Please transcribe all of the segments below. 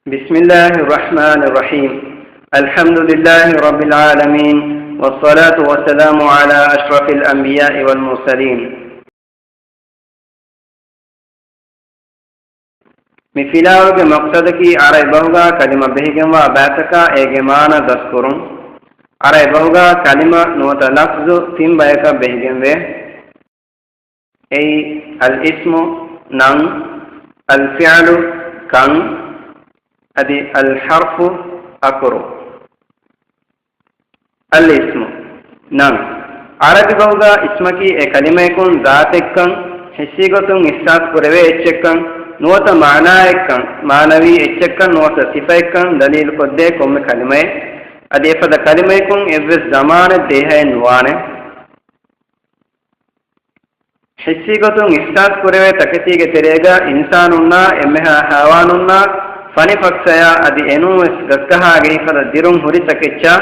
بسم الله الرحمن الرحيم. الحمد لله رب العالمين، والصلاة والسلام على أشرف الأنبياء والمرسلين. مثلاوك مقصدك عري بهغا كلمة بهجم وباتك ايجمان دسكرون. عري بهغا كلمة نوت لفظ تم بيك بهجم به اي الاسم نن، الفعل كن، ادي الحرف اكرو. الاسم نن عربي بهغا اسمك اي كلمة يكون ذاتك حسيغتون استاذ قروه اتشكن نوت معنى معنوي اتشكن نوت صفة دليل قد كم كلمة ادي فد كلمة يكون ابس زمان ديها نوانه حسيغتون استاذ قروه تكتيك تريغا انساننا امها حيواننا فني فكسيا ادي انوس غكها گهي فد ديرون هوري تكچا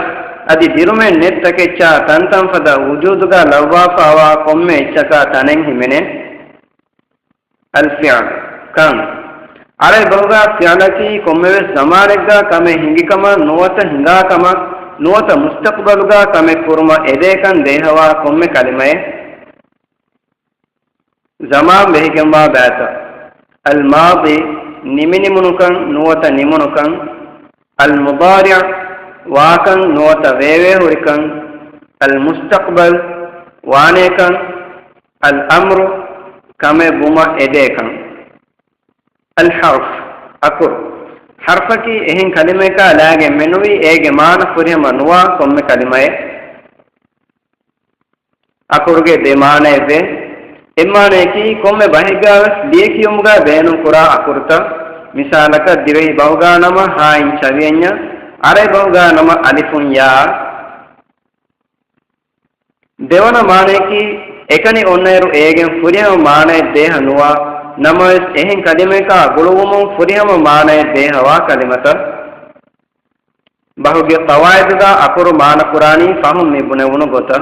ادي ديرمه نت تكچا تنتم فد وجودغا لوا فاوا كم اتشكا تنن همنه الفعل كان على بوغا فعلتي كمه زمانك كمه هنگي كما نوت هنگا كما نوت مستقبلغا كمه كرما اديكن دهوا كمه كلمه زمان بهكما باتا الماضي نمني منكن نوت نمنكن المضارع واكن نوت ويوي هركن المستقبل وانيكن الامر كما بما اديكن الحرف أكر حرفك إهن كلمة كلاجة منوي إيه مان فريه منوا كم كلمة أكر کے دیمانے سے إمانے کی كم بہیگا لیکي يومگا بينو كرا أكرتا مثالك ديوي بوغا نما هاين شوينيا أري بوغا نما ألفون يا देवना माने की एकनी ओन्नेरु एगे फुरियम माने देह नुआ नमस एहिं कलिमे का गुणवम फुरियम माने देहवा कलिमत बहुगे कवायद दा अकुर मान कुरानी फहम निबुने वनु गोता